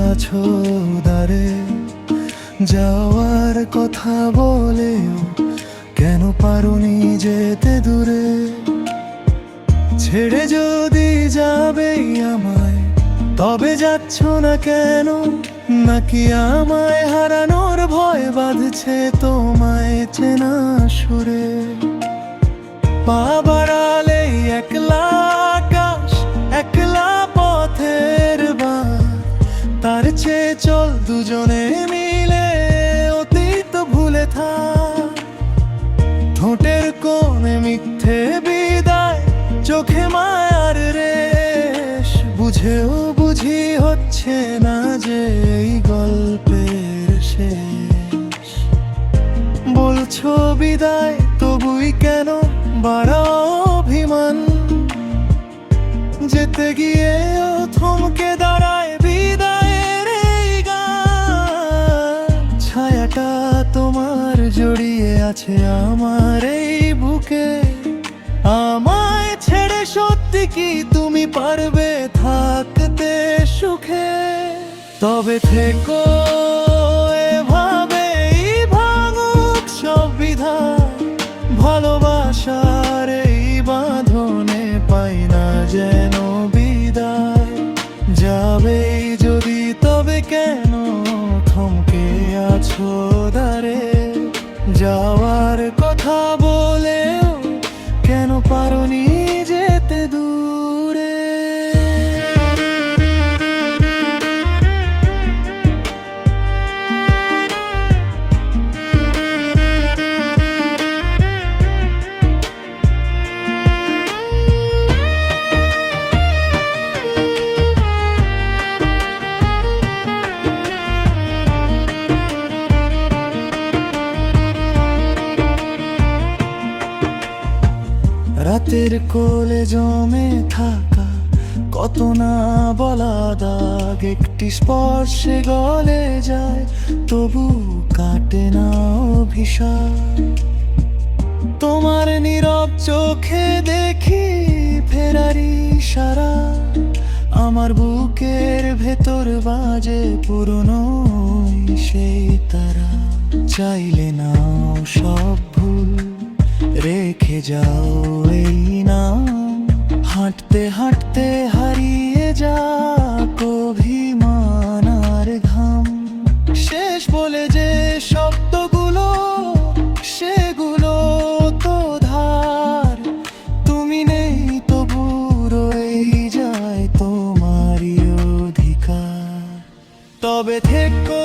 আছো দাঁড়ে, যাওয়ার কথা বলেও কেন পারোনি যেতে দূরে? ছেড়ে যদি যাবেই আমায়, তবে যাচ্ছ না কেন? নাকি আমায় হারানোর ভয় বাঁধছে তোমায় চেনা সুরে? পা বাড়ালেই একলা আকাশ, একলা পথের বার, তার চেয়ে চল দুজনে মিলে অতীত ভুলে থাক। ঠোঁটের কোণে মিথ্যে বিদায়, চোখে মায়ার রেশ, বুঝেও বুঝি হচ্ছে না যে এই গল্পের শেষ। বলছো বিদায়, তবুই কেন বাড়াও অভিমান? যেতে গিয়েও থমকে দাঁড়ায় বিদায়ের এই গান। ছায়াটা তোমার জড়িয়ে আছে আমার এই বুকে, আমায় ছেড়ে সত্যি কি তুমি পারবে থাকতে সুখে? তবে থেকো এভাবেই, ভাঙুক সব বিধান, ভালোবাসার এই বাঁধনে পাই না যেন বিদায়। যাবেই যদি তবে কেন থমকে আছো দাঁড়ে, যাওয়ার কথা বলেও কেন পারোনি যেতে দূরে? রাতের কোলে জমে থাকা কত না বলা দাগ, একটি স্পর্শে গলে যায় তবু কাটে না অভিশাপ। তোমার নীরব চোখে দেখি ফেরারি ইশারা, আমার বুকের ভেতর বাজে পুরনো সেই তারা। চাইলে নাও সব ভুল রেখে যাও এই নাম, হাঁটতে হাঁটতে হারিয়ে যাক অভিমান আর ঘাম। শেষ বলে যে শব্দগুলো, সেগুলো তো ধার, তুমি নেই তবু রয়ে যায় তোমারই অধিকার। তবে থেকো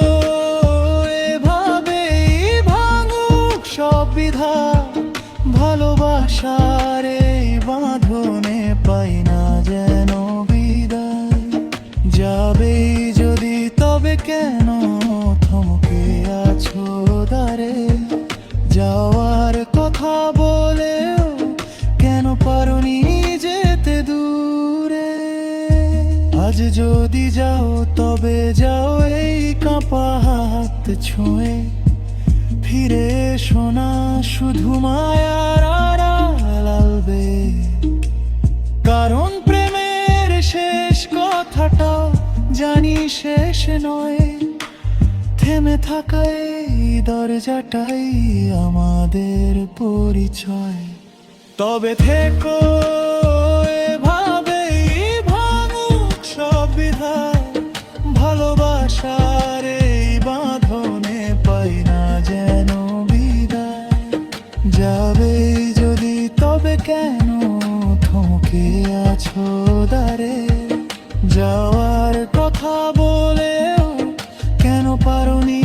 এভাবেই, ভাঙুক সব বিধান, ভালোবাসার এই বাঁধনে পাই না যেন বিদায়। যাবেই যদি তবে কেন থমকে আছো দাঁড়ে, যাওয়ার কথা বলেও কেন পারোনি যেতে দূরে? আজ যদি যাও তবে যাও এই কাঁপা হাত ছুঁয়ে, ফিরে এসো না শুধু মায়ার আড়াল আলবে। কারণ প্রেমের শেষ কথাটা জানি শেষ নয়, থেমে থাকা এই দরজাটাই আমাদের পরিচয়। তবে থেকো এভাবেই, ভাঙুক সব বিধান, ভালোবাসার এই বাঁধনে পাই না যেন বিদায়। যাবেই যদি তবে কেন থমকে আছো দাঁড়ে, যাওয়ার কথা বলেও কেন পারোনি